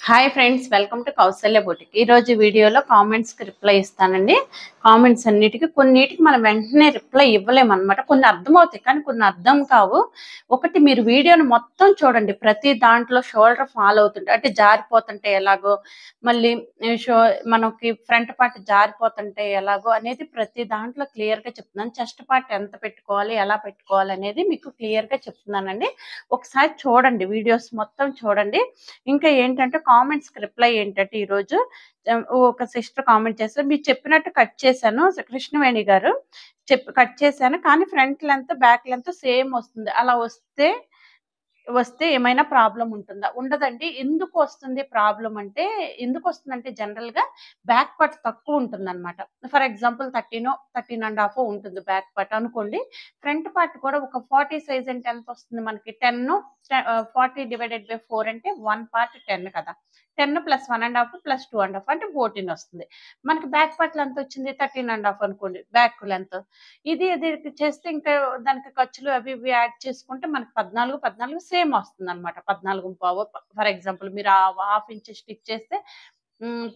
Hi friends, welcome to Kausalya boutique. ఈరోజు వీడియోలో కామెంట్స్కి reply ఇస్తానండి. కామెంట్స్ కొన్నిటికి మనం వెంటనే రిప్లై ఇవ్వలేమన్నమాట. కొన్ని అర్థమవుతాయి కానీ కొన్ని అర్థం కావు. ఒకటి, మీరు వీడియోని మొత్తం చూడండి. ప్రతి దాంట్లో షోల్డర్ ఫాల్ అవుతుంటే అంటే జారిపోతుంటే ఎలాగో, మళ్ళీ మనకి ఫ్రంట్ పార్ట్ జారిపోతుంటే ఎలాగో అనేది ప్రతి దాంట్లో క్లియర్గా చెప్తున్నాను. చెస్ట్ పార్ట్ ఎంత పెట్టుకోవాలి, ఎలా పెట్టుకోవాలి అనేది మీకు క్లియర్గా చెప్తున్నానండి. ఒకసారి చూడండి, వీడియోస్ మొత్తం చూడండి. ఇంకా ఏంటంటే కామెంట్స్కి రిప్లై ఏంటంటే, ఈరోజు ఒక సిస్టర్ కామెంట్ చేస్తారు, మీరు చెప్పినట్టు కట్ చేశాను, కృష్ణవేణి గారు కట్ చేశాను, కానీ front length back length same వస్తుంది. అలా వస్తే ఏమైనా ప్రాబ్లం ఉంటుందా? ఉండదండి. ఎందుకు వస్తుంది ప్రాబ్లం అంటే, జనరల్ గా బ్యాక్ పార్ట్ తక్కువ ఉంటుంది అనమాట. ఫర్ ఎగ్జాంపుల్ 13.5 ఉంటుంది బ్యాక్ పార్ట్ అనుకోండి. ఫ్రంట్ పార్ట్ కూడా ఒక 40 సైజ్ అంటే ఎంత వస్తుంది మనకి? 10, 40/4 అంటే 1 పార్ట్ 10 కదా. 10 + 1.5 + 2.5 అంటే 14 వస్తుంది. మనకి బ్యాక్ పార్ట్ లెంత్ వచ్చింది 13.5 అనుకోండి బ్యాక్ లెంత్. ఇది చేస్తే ఇంకా దానికి ఖర్చులు అవి ఇవి యాడ్ చేసుకుంటే మనకి 14 సేమ్ వస్తుంది అనమాట. 14.5 ఫర్ ఎగ్జాంపుల్ మీరు హాఫ్ ఇంచ్ స్టిచ్ చేస్తే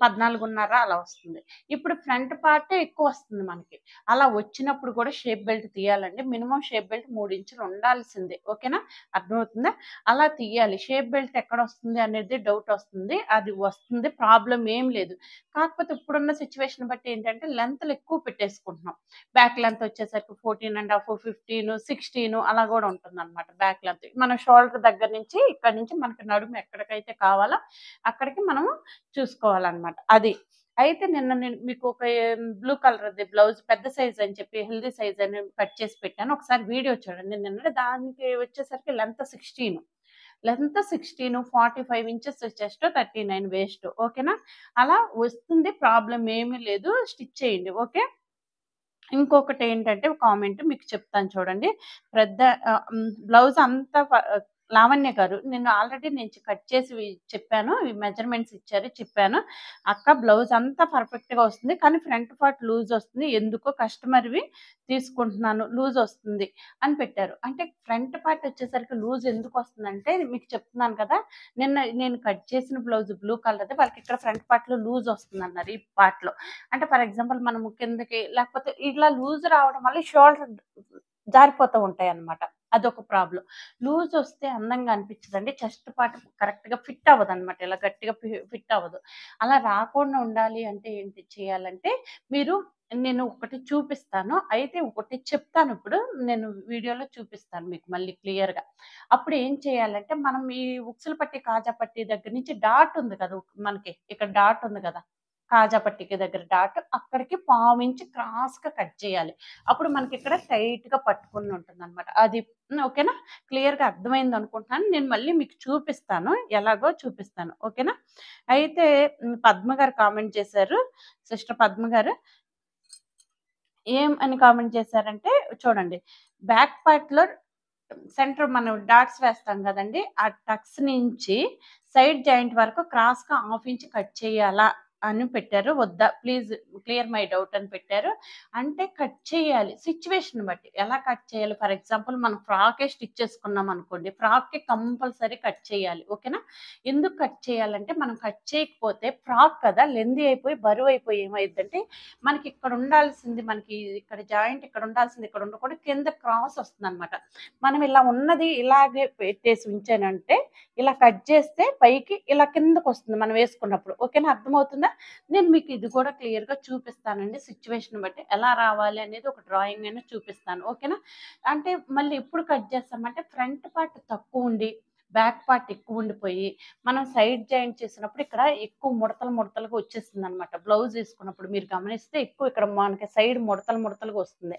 14.5 అలా వస్తుంది. ఇప్పుడు ఫ్రంట్ పార్టే ఎక్కువ వస్తుంది మనకి. అలా వచ్చినప్పుడు కూడా షేప్ బెల్ట్ తీయాలండి. మినిమం షేప్ బెల్ట్ 3 ఇంచులు ఉండాల్సిందే. ఓకేనా? అర్థమవుతుందా? అలా తీయాలి. షేప్ బెల్ట్ ఎక్కడ వస్తుంది అనేది డౌట్ వస్తుంది. అది వస్తుంది, ప్రాబ్లం ఏం లేదు. కాకపోతే ఇప్పుడున్న సిచ్యువేషన్ బట్టి ఏంటంటే లెంత్లు ఎక్కువ పెట్టేసుకుంటున్నాం. బ్యాక్ లెంత్ వచ్చేసరికి 14.5, 15, 16 అలా కూడా ఉంటుందన్నమాట. బ్యాక్ లెంత్ మన షోల్డర్ దగ్గర నుంచి ఇక్కడ నుంచి మనకి నడుము ఎక్కడికైతే కావాలో అక్కడికి మనం చూసుకోవాలన్నమాట. అది అయితే నిన్న నేను మీకు ఒక బ్లూ కలర్ బ్లౌజ్ పెద్ద సైజ్ అని చెప్పి హెల్దీ సైజ్ అని కట్ చేసి పెట్టాను. ఒకసారి వీడియో చూడండి. నిన్న దానికి వచ్చేసరికి లెంత్ 16, 45 ఇంచెస్ చెస్ట్, 39 వేస్ట్. ఓకేనా? అలా వస్తుంది, ప్రాబ్లం ఏమీ లేదు. స్టిచ్ చేయండి. ఓకే. ఇంకొకటి ఏంటంటే కామెంట్ మీకు చెప్తాను చూడండి. బ్లౌజ్ అంతా లావణ్య గారు, నేను కట్ చేసి చెప్పాను, మెజర్మెంట్స్ ఇచ్చారు, చెప్పాను. అక్క బ్లౌజ్ అంతా పర్ఫెక్ట్గా వస్తుంది, కానీ ఫ్రంట్ పార్ట్ లూజ్ వస్తుంది, ఎందుకో కస్టమర్వి తీసుకుంటున్నాను లూజ్ వస్తుంది అని పెట్టారు. అంటే ఫ్రంట్ పార్ట్ వచ్చేసరికి లూజ్ ఎందుకు వస్తుందంటే మీకు చెప్తున్నాను కదా, నేను కట్ చేసిన బ్లౌజ్ బ్లూ కలర్ది, వాళ్ళకి ఇక్కడ ఫ్రంట్ పార్ట్లో లూజ్ వస్తుంది అన్నారు. ఈ పార్ట్లో అంటే ఫర్ ఎగ్జాంపుల్ మనం కిందకి లేకపోతే ఇలా లూజ్ రావడం వల్ల షోల్డర్ జారిపోతూ ఉంటాయి అన్నమాట. అదొక ప్రాబ్లం. లూజ్ వస్తే అందంగా అనిపించదండి. చెస్ట్ పార్ట్ కరెక్ట్గా ఫిట్ అవ్వదు అనమాట. ఇలా గట్టిగా ఫిట్ అవ్వదు. అలా రాకుండా ఉండాలి అంటే ఏంటి చేయాలంటే, నేను ఒకటి చూపిస్తాను. అయితే ఒకటి చెప్తాను, ఇప్పుడు నేను వీడియోలో చూపిస్తాను మీకు మళ్ళీ క్లియర్గా. అప్పుడు ఏం చేయాలంటే, మనం ఈ ఉక్సుల పట్టి కాజా పట్టి దగ్గర నుంచి డాట్ ఉంది కదా, మనకి ఇక్కడ డాట్ ఉంది కదా, కాజా పట్టికి దగ్గర డాట్, అక్కడికి 1/4 ఇంచ్ క్రాస్గా కట్ చేయాలి. అప్పుడు మనకి ఇక్కడ టైట్గా పట్టుకుని ఉంటుంది అనమాట. అది ఓకేనా? క్లియర్గా అర్థమైంది అనుకుంటున్నాను. నేను మళ్ళీ మీకు చూపిస్తాను, ఎలాగో చూపిస్తాను. ఓకేనా? అయితే పద్మ గారు కామెంట్ చేశారు. సిస్టర్ పద్మ గారు ఏం అని కామెంట్ చేశారంటే, చూడండి, బ్యాక్ పార్ట్లో సెంటర్ మనం డాట్స్ వేస్తాం కదండి, ఆ టక్స్ నుంచి సైడ్ జాయింట్ వరకు క్రాస్గా 1/2 ఇంచ్ కట్ చేయాలా అని పెట్టారు. వద్దా ప్లీజ్ క్లియర్ మై డౌట్ అని పెట్టారు. అంటే కట్ చేయాలి, సిచ్యువేషన్ బట్టి ఎలా కట్ చేయాలి. ఫర్ ఎగ్జాంపుల్ మనం ఫ్రాకే స్టిచ్ చేసుకున్నాం అనుకోండి, ఫ్రాక్కి కంపల్సరీ కట్ చేయాలి. ఓకేనా? ఎందుకు కట్ చేయాలంటే, మనం కట్ చేయకపోతే ఫ్రాక్ కదా లెందీ అయిపోయి బరువు అయిపోయి ఏమైందంటే, మనకి ఇక్కడ ఉండాల్సింది, మనకి ఇక్కడ జాయింట్ ఇక్కడ ఉండాల్సింది ఇక్కడ ఉండకూడదు, కింద క్రాస్ వస్తుంది అనమాట. మనం ఇలా ఉన్నది ఇలాగే పెట్టేసి ఉంచానంటే, ఇలా కట్ చేస్తే పైకి ఇలా కిందకు వస్తుంది మనం వేసుకున్నప్పుడు. ఓకేనా? అర్థమవుతుందా? నేను మీకు ఇది కూడా క్లియర్గా చూపిస్తానండి. సిచ్యువేషన్ బట్టి ఎలా రావాలి అనేది ఒక డ్రాయింగ్ అయినా చూపిస్తాను. ఓకేనా? అంటే మళ్ళీ ఎప్పుడు కట్ చేస్తామంటే, ఫ్రంట్ పార్ట్ తక్కువ ఉండి బ్యాక్ పార్ట్ ఎక్కువ ఉండిపోయి మనం సైడ్ జాయింట్ చేసినప్పుడు ఇక్కడ ఎక్కువ ముడతలుగా వచ్చేస్తుంది అనమాట. బ్లౌజ్ వేసుకున్నప్పుడు మీరు గమనిస్తే ఎక్కువ ఇక్కడ మనకి సైడ్ ముడతలుగా వస్తుంది.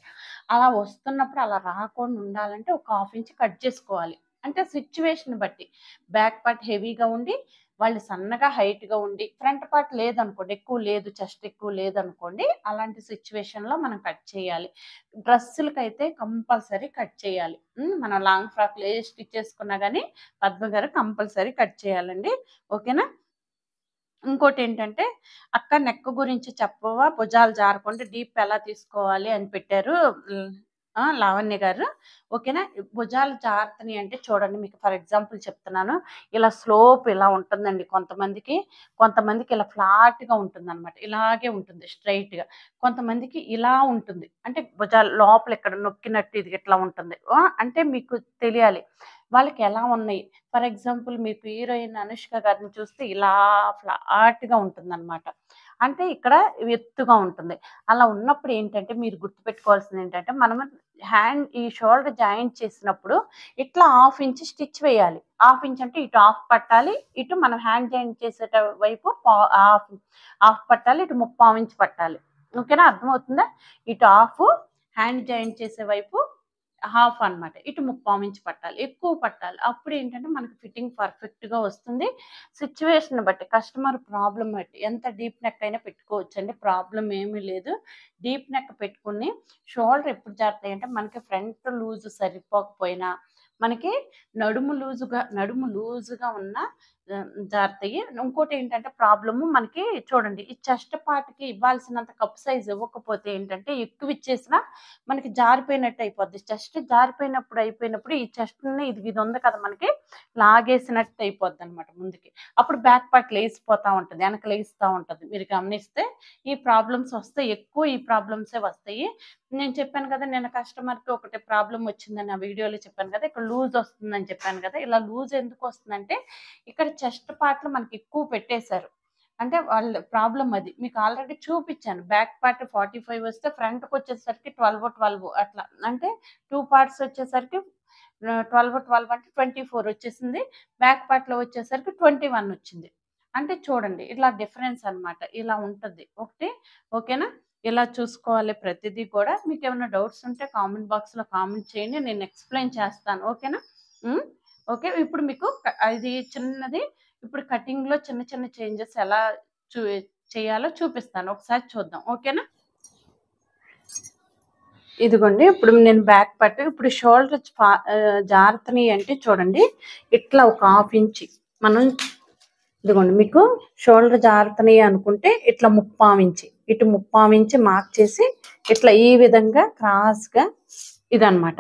అలా వస్తున్నప్పుడు అలా రాకుండా ఉండాలంటే ఒక 1/2 ఇంచ్ కట్ చేసుకోవాలి. అంటే సిచ్యువేషన్ బట్టి బ్యాక్ పార్ట్ హెవీగా ఉండి వాళ్ళు సన్నగా హైట్గా ఉండి, ఫ్రంట్ పార్ట్ లేదనుకోండి, ఎక్కువ లేదు, చెస్ట్ ఎక్కువ లేదనుకోండి, అలాంటి సిచ్యువేషన్లో మనం కట్ చేయాలి. డ్రెస్సులకైతే కంపల్సరీ కట్ చేయాలి. మనం లాంగ్ ఫ్రాక్లు ఏ స్టిచ్ చేసుకున్నా కానీ పద్మ గారు కంపల్సరీ కట్ చేయాలండి. ఓకేనా? ఇంకోటి ఏంటంటే, అక్క నెక్ గురించి చెప్పవా, భుజాలు జారకుండా డీప్ ఎలా తీసుకోవాలి అని పెట్టారు. లావణ్య గారు. ఓకేనా? భుజాలు జారుతున్నాయి అంటే చూడండి, మీకు ఫర్ ఎగ్జాంపుల్ చెప్తున్నాను. ఇలా స్లోప్ ఇలా ఉంటుందండి కొంతమందికి. కొంతమందికి ఇలా ఫ్లాట్‌గా ఉంటుందనమాట. ఇలాగే ఉంటుంది స్ట్రెయిట్‌గా. కొంతమందికి ఇలా ఉంటుంది. అంటే భుజాలు లోపల ఇక్కడ నొక్కినట్టు ఇది ఇట్లా ఉంటుంది. అంటే మీకు తెలియాలి. వాళ్ళకి ఎలా ఉన్నాయి. ఫర్ ఎగ్జాంపుల్ మీకు హీరోయిన్ అనుష్క గారిని చూస్తే ఇలా ఫ్లాట్‌గా ఉంటుందనమాట. అంటే ఇక్కడ ఎత్తుగా ఉంటుంది. అలా ఉన్నప్పుడు ఏంటంటే మీరు గుర్తుపెట్టుకోవాల్సింది ఏంటంటే, మనం ఈ షోల్డర్ జాయింట్ చేసినప్పుడు ఇట్లా హాఫ్ ఇంచ్ స్టిచ్ వేయాలి. హాఫ్ ఇంచ్ అంటే ఇటు హాఫ్ పట్టాలి. ఇటు మనం హ్యాండ్ జాయింట్ చేసేట వైపు హాఫ్ హాఫ్ పట్టాలి. ఇటు ముప్పావు ఇంచ్ పట్టాలి. ఓకేనా? అర్థమవుతుందా? ఇటు హాఫ్ హ్యాండ్ జాయింట్ చేసే వైపు హాఫ్ అన్నమాట. ఇటు ముప్పావు ఇంచ్ పట్టాలి. ఎక్కువ పట్టాలి. అప్పుడు ఏంటంటే మనకి ఫిట్టింగ్ పర్ఫెక్ట్‌గా వస్తుంది. సిట్యుయేషన్ బట్టి, కస్టమర్ ప్రాబ్లమ్ బట్టి ఎంత డీప్ నెక్ అయినా పెట్టుకోవచ్చండి. ప్రాబ్లమ్ ఏమీ లేదు. డీప్ నెక్ పెట్టుకొని షోల్డర్ ఎప్పుడు జారుతాయంటే మనకి ఫ్రంట్ లూజ్ సరిపోకపోయినా, మనకి నడుము లూజుగా ఉన్న జారుతాయి. ఇంకోటేంటంటే ప్రాబ్లము మనకి చూడండి, ఈ చెస్ట్ పార్ట్‌కి ఇవ్వాల్సినంత కప్ సైజ్ ఇవ్వకపోతే ఏంటంటే ఎక్కువ ఇచ్చేసినా మనకి జారిపోయినట్టు అయిపోద్ది. చెస్ట్ అయిపోయినప్పుడు ఈ చెస్ట్‌ని ఇది ఉంది కదా మనకి, లాగేసినట్టు అయిపోద్దనమాట ముందుకి. అప్పుడు బ్యాక్ పార్ట్ లేసిపోతా ఉంటది. వెనక లేస్తా ఉంటది. మీరు గమనిస్తే ఈ ప్రాబ్లమ్స్ వస్తాయి. ఎక్కువ ఈ ప్రాబ్లమ్సే వస్తాయి. నేను చెప్పాను కదా, నిన్న కస్టమర్‌కి ఒకటి ప్రాబ్లమ్ వచ్చిందని ఆ వీడియోలో చెప్పాను కదా! ఇక్కడ లూజ్ వస్తుందని చెప్పాను కదా! ఇలా లూజ్ ఎందుకు వస్తుందంటే, ఇక్కడ చెస్ట్ పార్ట్‌లో మనకి ఎక్కువ పెట్టేశారు. అంటే వాళ్ళ ప్రాబ్లమ్ అది. మీకు ఆల్రెడీ చూపిచ్చాను. బ్యాక్ పార్ట్ 45 వస్తే ఫ్రంట్‌కొచ్చేసరికి 12, 12 అట్లా. అంటే 2 పార్ట్స్ వచ్చేసరికి 12, 12 అంటే 24 వచ్చేసింది. బ్యాక్ పార్ట్‌లో వచ్చేసరికి 21 వచ్చింది. అంటే చూడండి, ఇట్లా డిఫరెన్స్ అన్నమాట. ఇలా ఉంటది. ఒకటి ఓకేనా? ఇలా చూసుకోవాలి ప్రతిదీ కూడా. మీకేమైనా డౌట్స్ ఉంటే కామెంట్ బాక్స్‌లో కామెంట్ చేయండి. నేను ఎక్స్‌ప్లెయిన్ చేస్తాను. ఓకేనా? హ్మ్. ఓకే. ఇప్పుడు మీకు ఇది చిన్నది. ఇప్పుడు కటింగ్‌లో చిన్న చిన్న చేంజెస్ ఎలా చూ చేయాలో చూపిస్తాను. ఒకసారి చూద్దాం. ఓకేనా? ఇదిగోండి. ఇప్పుడు నేను బ్యాక్ పార్ట్ ఇప్పుడు షోల్డర్ జారుతున్నాయి అంటే చూడండి, ఇట్లా ఒక హాఫ్ ఇంచ్ మనం ఇదిగోండి, మీకు షోల్డర్ జారుతున్నాయి అనుకుంటే ఇట్లా ముప్పావు ఇంచ్, ఇటు ముప్పావు ఇంచ్ మార్క్ చేసి ఇట్లా ఈ విధంగా క్రాస్‌గా ఇదనమాట.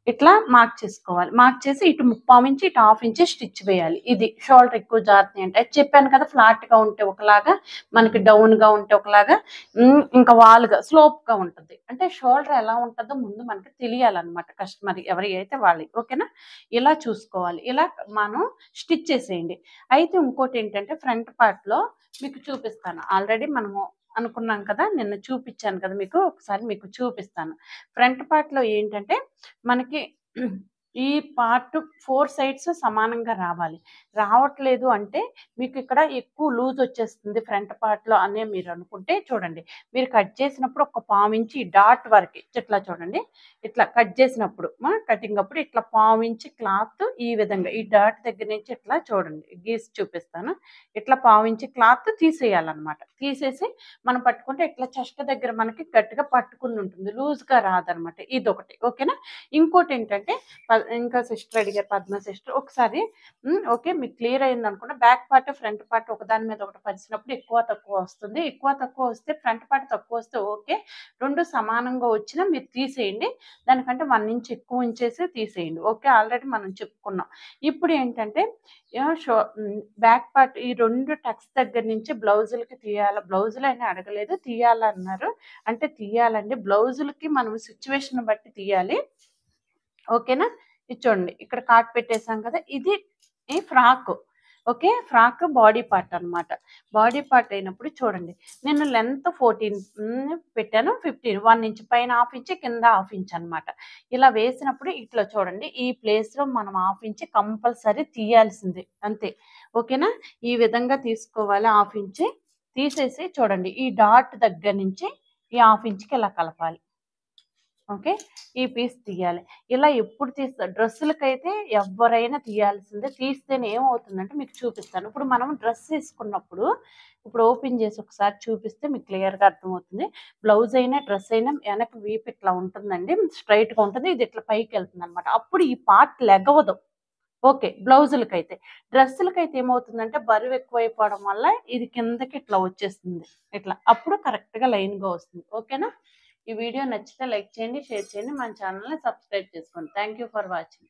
ఇట్లా మార్క్ చేసుకోవాలి. మార్క్ చేసి ఇటు ముప్పావు ఇంచ్, ఇటు హాఫ్ ఇంచ్ స్టిచ్ వేయాలి. ఇది షోల్డర్ ఎక్కువ జారుతున్నాయి అంటే. అది చెప్పాను కదా, ఫ్లాట్‌గా ఉంటే ఒకలాగా, మనకి డౌన్‌గా ఉంటే ఒకలాగా, ఇంకా వాలుగా స్లోప్‌గా ఉంటుంది. అంటే షోల్డర్ ఎలా ఉంటుందో ముందు మనకి తెలియాలన్నమాట కస్టమర్ ఎవరి అయితే వాళ్ళకి. ఓకేనా? ఇలా చూసుకోవాలి. ఇలా మనం స్టిచ్ చేసేయండి. అయితే ఇంకోటేంటంటే ఫ్రంట్ పార్ట్‌లో మీకు చూపిస్తాను. ఆల్రెడీ మనము అనుకున్నాం కదా! నిన్న చూపిచ్చాను కదా మీకు. ఒకసారి మీకు చూపిస్తాను. ఫ్రంట్ పార్ట్‌లో ఏంటంటే మనకి ఈ పార్ట్ 4 సైడ్స్ సమానంగా రావాలి. రావట్లేదు అంటే మీకు ఇక్కడ ఎక్కువ లూజ్ వచ్చేస్తుంది ఫ్రంట్ పార్ట్‌లో అనే మీరు అనుకుంటే చూడండి. మీరు కట్ చేసినప్పుడు ఒక పావించి డాట్ వరకి ఇట్లా చూడండి. ఇట్లా కట్ చేసినప్పుడు కటింగ్ అప్పుడు ఇట్లా పావించి క్లాత్ ఈ విధంగా ఈ డాట్ దగ్గర నుంచి ఇట్లా చూడండి, గీసి చూపిస్తాను. ఇట్లా పావించి క్లాత్ తీసేయాలన్నమాట. తీసేసి మనం పట్టుకుంటే ఇట్లా చెస్ట్ దగ్గర మనకి గట్టిగా పట్టుకుని ఉంటుంది. లూజ్‌గా రాదనమాట. ఇదొకటి. ఓకేనా? ఇంకోటేంటంటే ఇంకా సిస్టర్ అడిగారు, పద్మ సిస్టర్. ఒకసారి ఓకే. మీకు క్లియర్ అయిందనుకుంటా. బ్యాక్ పార్ట్, ఫ్రంట్ పార్ట్ ఒకదాని మీద ఒకటి పరిచినప్పుడు ఎక్కువ తక్కువ వస్తుంది. ఎక్కువ తక్కువ వస్తే ఫ్రంట్ పార్ట్ తక్కువ వస్తే ఓకే. 2 సమానంగా వచ్చినా మీరు తీసేయండి. దానికంటే 1 ఇంచ్ ఎక్కువ ఉంచేసి తీసేయండి. ఓకే. ఆల్రెడీ మనం చెప్పుకున్నాం. ఇప్పుడు ఏంటంటే బ్యాక్ పార్ట్ ఈ 2 టక్స్ దగ్గర నుంచి బ్లౌజులకి తీయాలా? బ్లౌజులని అడగలేదు. తీయాలన్నారు. అంటే తీయాలండి. బ్లౌజులకి మనం సిట్యుయేషన్ బట్టి తీయాలి. ఓకేనా? ఇది చూడండి, ఇక్కడ కాట్ పెట్టేసాం కదా! ఇది ఈ frock. Okay. Frock body part అన్నమాట. బాడీ పార్ట్ అయినప్పుడు చూడండి, నేను లెంత్ 14 పెట్టాను. 15 1 ఇంచ్ పైన హాఫ్ ఇంచ్, కింద హాఫ్ ఇంచ్ అన్నమాట. ఇలా వేసినప్పుడు ఇట్లా చూడండి, ఈ ప్లేస్‌లో మనం హాఫ్ ఇంచ్ కంపల్సరీ తీయాల్సిందే. అంతే. ఓకేనా? ఈ విధంగా తీసుకోవాలి హాఫ్ ఇంచ్. తీసేసి చూడండి, ఈ డాట్ దగ్గర నుంచి ఈ హాఫ్ ఇంచ్‌కి ఇలా కలపాలి. ఓకే. ఈ పీస్ తీయాలి. ఇలా ఎప్పుడు డ్రెస్సులకైతే ఎవ్వరైనా తీయాల్సిందే. తీస్తేనే ఏమవుతుందంటే మీకు చూపిస్తాను. ఇప్పుడు మనం డ్రెస్ తీసుకున్నప్పుడు ఇప్పుడు ఓపెన్ చేసి ఒకసారి చూపిస్తే మీకు క్లియర్‌గా అర్థమవుతుంది. బ్లౌజ్ అయినా, డ్రెస్ అయినా వెనక వీపు ఇట్లా ఉంటుందండి. స్ట్రెయిట్‌గా ఉంటుంది. ఇది ఇట్లా పైకెళ్తుందనమాట. అప్పుడు ఈ పార్ట్ లెగవదు. ఓకే. బ్లౌజులకైతే. డ్రెస్సులకైతే ఏమవుతుందంటే బరువు ఎక్కువైపోవడం వల్ల ఇది కిందకి ఇట్లా వచ్చేస్తుంది. ఇట్లా. అప్పుడు కరెక్ట్‌గా లైన్‌గా వస్తుంది. ఓకేనా? ఈ వీడియో నచ్చితే లైక్ చేయండి, షేర్ చేయండి, మన ఛానల్ని సబ్స్క్రైబ్ చేసుకోండి. Thank you for watching.